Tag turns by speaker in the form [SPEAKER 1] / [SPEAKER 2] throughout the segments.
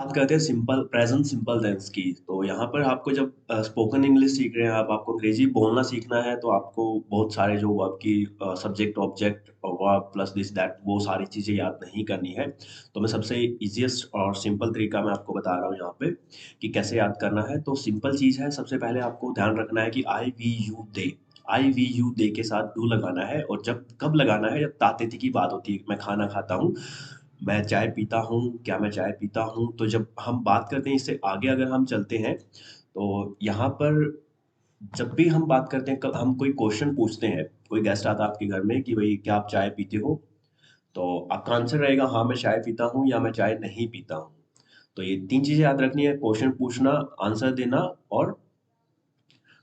[SPEAKER 1] बात करते हैं सिंपल प्रेजेंट सिंपल टेंस की। तो यहाँ पर आपको जब स्पोकन इंग्लिश सीख रहे हैं आप, आपको अंग्रेजी बोलना सीखना है, तो आपको बहुत सारे जो वर्ब की सब्जेक्ट ऑब्जेक्ट और वर्ब प्लस दिस दैट वो सारी चीज़ें याद नहीं करनी है। तो मैं सबसे इजीएस्ट और सिंपल तरीका मैं आपको बता रहा हूँ यहाँ पे कि कैसे याद करना है। तो सिंपल चीज़ है, सबसे पहले आपको ध्यान रखना है कि आई वी यू दे के साथ डू लगाना है। और जब कब लगाना है, जब ताते की बात होती है, मैं खाना खाता हूँ, मैं चाय पीता हूँ, क्या मैं चाय पीता हूँ। तो जब हम बात करते हैं, इससे आगे अगर हम चलते हैं, तो यहाँ पर जब भी हम बात करते हैं, हम कोई क्वेश्चन पूछते हैं, कोई गेस्ट आता है आपके घर में कि भाई क्या आप चाय पीते हो, तो आपका आंसर रहेगा हाँ मैं चाय पीता हूँ या मैं चाय नहीं पीता हूँ। तो ये तीन चीजें याद रखनी है: क्वेश्चन पूछना, आंसर देना और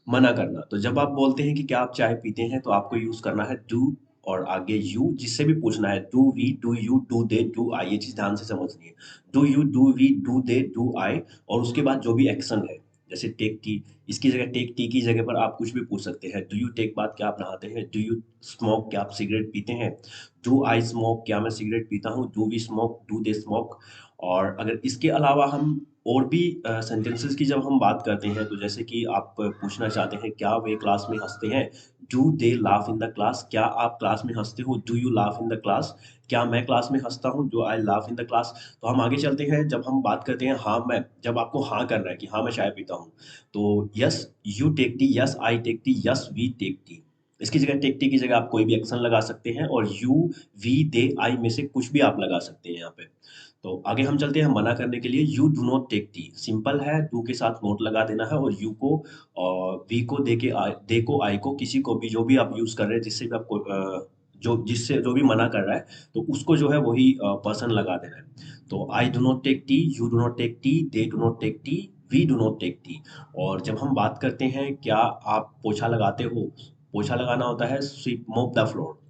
[SPEAKER 1] मना करना। तो जब आप बोलते हैं कि क्या आप चाय पीते हैं, तो आपको यूज करना है डू और आगे यू। जिससे भी पूछना है, do we, do you, do they, do I, ये चीज ध्यान से समझनी है। Do you, do we, do they, do I. और उसके बाद जो भी एक्शन है, जैसे टेक टी, इसकी जगह टेक टी की जगह पर आप कुछ भी पूछ सकते हैं। डू यू टेक बाथ, क्या आप नहाते हैं? डू यू स्मोक, क्या आप सिगरेट पीते हैं? डू आई स्मोक, क्या मैं सिगरेट पीता हूँ? Do we smoke, do they smoke. और अगर इसके अलावा हम और भी सेंटेंसेस की जब हम बात करते हैं, तो जैसे कि आप पूछना चाहते हैं क्या वे क्लास में हंसते हैं? Do they laugh in the class, क्या आप क्लास में हंसते हो? Do you laugh in the class, क्या मैं क्लास में हंसता हूँ? Do I laugh in the class. तो हम आगे चलते हैं, जब हम बात करते हैं हाँ मैं, जब आपको हाँ करना है कि हाँ मैं चाय पीता हूँ, तो yes you take tea, yes I take tea, yes we take tea. इसकी जगह टेक टी की जगह आप कोई भी एक्शन लगा सकते हैं, और यू वी दे आई में से कुछ भी आप लगा सकते हैं यहाँ पे। तो आगे हम चलते हैं मना करने के लिए। You do not take tea, simple है, डू के साथ नोट लगा देना है, और यू को और वी को दे के दे को आई को, किसी को भी जो भी आप यूज कर रहे हैं, जिससे भी आपको जो जिससे जो भी मना कर रहा है, तो उसको जो है वही पर्सन लगा देना है। तो I do not take tea, you do not take tea, they do not take tea, we do not take tea. और जब हम बात करते हैं क्या आप पोछा लगाते हो, पोछा लगाना होता है स्वीप मोप द फ्लोर।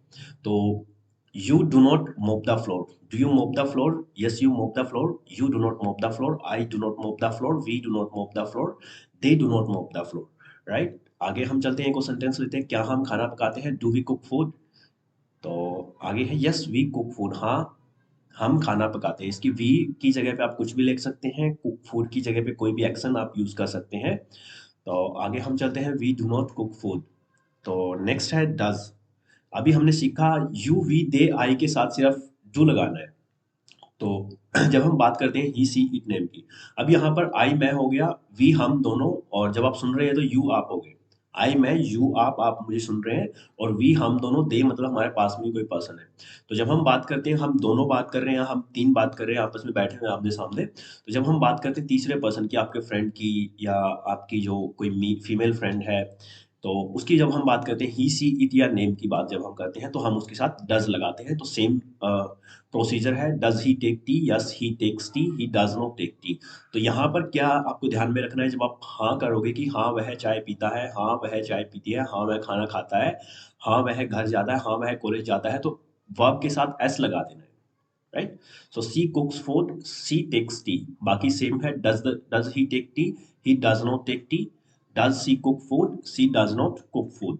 [SPEAKER 1] तो you do not mop the floor. Do you mop the floor? Yes, you mop the floor. You do not mop the floor. I do not mop the floor. We do not mop the floor. They do not mop the floor. Right? आगे हम चलते हैं, एक और sentence लेते हैं, क्या हम खाना पकाते हैं? Do we cook food? तो आगे है यस वी कुक फूड, हाँ हम खाना पकाते हैं। इसकी वी की जगह पे आप कुछ भी लिख सकते हैं, कुक फूड की जगह पे कोई भी एक्शन आप यूज कर सकते हैं। तो आगे हम चलते हैं, we do not cook food. तो नेक्स्ट है डज। अभी हमने सीखा यू वी दे आई के साथ सिर्फ डू लगाना है। तो जब हम बात करते हैं ही सी इट नेम की, अब यहाँ पर आई मैं हो गया, वी हम दोनों, और जब आप सुन रहे हैं तो यू आप हो गए। आई मैं, यू आप मुझे सुन रहे हैं, और वी हम दोनों, दे मतलब हमारे पास में ही कोई पर्सन है। तो जब हम बात करते हैं, हम दोनों बात कर रहे हैं, हम तीन बात कर रहे हैं, आपस में बैठे हुए हैं आमने सामने। तो जब हम बात करते हैं तीसरे पर्सन की, आपके फ्रेंड की, या आपकी जो कोई फीमेल फ्रेंड है, तो उसकी जब हम बात करते हैं ही सी इट या नेम की बात जब हम करते हैं, तो हम उसके साथ डज लगाते हैं। तो सेम प्रोसीजर है, does he take tea, yes he takes tea, he does not take tea. तो यहाँ पर क्या आपको ध्यान में रखना है, जब आप हाँ करोगे कि हाँ वह चाय पीता है, हाँ वह चाय पीती है, हाँ वह खाना खाता है, हाँ वह घर जाता है, हाँ वह कॉलेज जाता है, तो वर्ब के साथ एस लगा देना है। Right? So she cooks food, she takes tea. बाकी सेम है, does he take tea, he does not take tea, does she cook food, she does not cook food.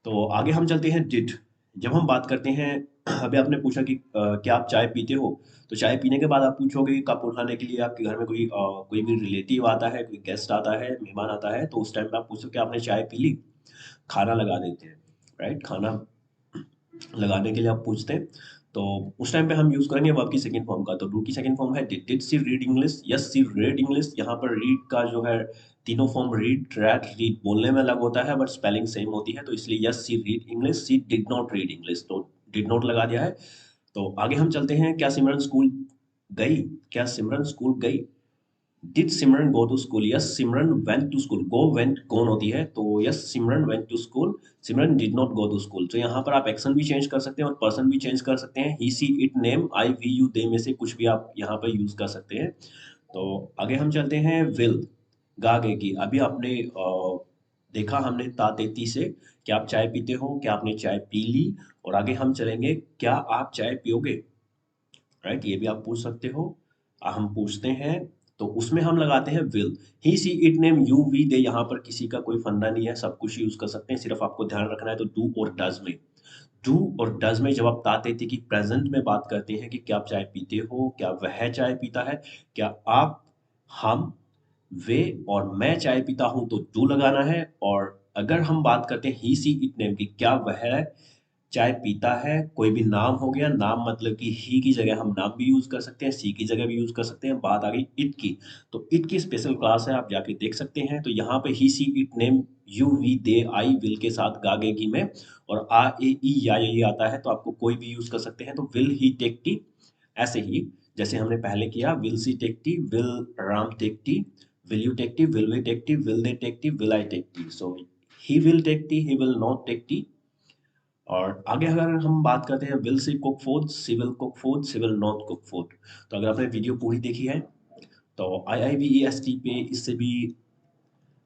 [SPEAKER 1] तो आगे हम चलते हैं डिड। जब हम बात करते हैं, अभी आपने पूछा कि क्या आप चाय पीते हो? तो चाय पीने के बाद आप पूछोगे कप उठाने के लिए आपके घर में कोई भी रिलेटिव आता है, कोई गेस्ट आता है, मेहमान आता है, तो उस टाइम पे आप पूछो कि आपने चाय पी ली? खाना लगा देते हैं। राइट? खाना लगाने के लिए आप पूछते हैं। तो उस टाइम पे हम यूज करेंगे वर्ब की सेकंड फॉर्म का। तो डू की सेकंड फॉर्म है did she read English? Yes she read English. यहाँ पर रीड का जो है तीनों फॉर्म, रीड, रैट, रीड, बोलने में अलग होता है बट स्पेलिंग सेम होती है, तो इसलिए yes she read English, she did not read English, तो डिड नॉट लगा दिया है। तो आगे हम चलते हैं, क्या सिमरन स्कूल गई? क्या सिमरन स्कूल गई? Did Simran go to school? Yes Simran went to school. Go went कौन होती है, तो yes Simran went to school, Simran did not go to school. तो यहाँ पर आप एक्शन भी चेंज कर सकते हैं और पर्सन भी चेंज कर सकते हैं। He she it name, I we you they में से कुछ भी आप यहाँ पर यूज कर सकते हैं। तो आगे हम चलते हैं, विल गा गए की। अभी आपने देखा हमने तातेती से, क्या आप चाय पीते हो, क्या आपने चाय पी ली। और आगे हम चलेंगे, क्या आप चाय पियोगे? राइट? ये भी आप पूछ सकते हो। हम पूछते हैं, तो उसमें हम लगाते हैं will. He she it name, you we they, यहाँ पर किसी का कोई फंडा नहीं है, सब कुछ यूज कर सकते हैं, सिर्फ आपको ध्यान रखना है तो डू और डज में। डू और डज में जब आप ताते की प्रेजेंट में बात करते हैं कि क्या आप चाय पीते हो, क्या वह चाय पीता है, क्या आप, हम, वे और मैं चाय पीता हूं तो डू लगाना है। और अगर हम बात करते हैं ही सी इट नेम की, क्या वह चाय पीता है, कोई भी नाम हो गया, नाम मतलब कि ही की जगह हम नाम भी यूज कर सकते हैं, सी की जगह भी यूज कर सकते हैं। बात आ गई इट की, तो इट की स्पेशल क्लास है, आप जाके देख सकते हैं। तो यहाँ पे he she it name you we they I will के साथ गागेगी में, और आ ए ई या ये आता है तो आपको कोई भी यूज कर सकते हैं। तो विल ही टेक टी, ऐसे ही जैसे हमने पहले किया, will she take tea, will Ram take tea, will you take tea, will we take tea, will they take tea, will I take tea. So he will take tea, he will not take tea. और आगे अगर हम बात करते हैं, will she cook food, she will cook food, she will not cook food. तो अगर आपने वीडियो पूरी देखी है तो IIBEST पे इससे भी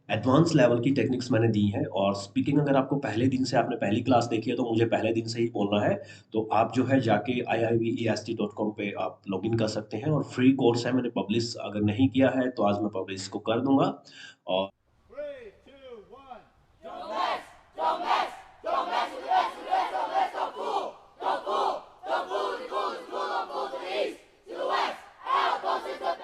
[SPEAKER 1] एडवांस लेवल की टेक्निक्स मैंने दी हैं। और स्पीकिंग अगर आपको पहले दिन से, आपने पहली क्लास देखी है तो मुझे पहले दिन से ही बोलना है, तो आप जो है जाके iibest.com पे आप लॉगिन कर सकते हैं। और फ्री कोर्स है, मैंने पब्लिश अगर नहीं किया है तो आज मैं पब्लिश को कर दूंगा। और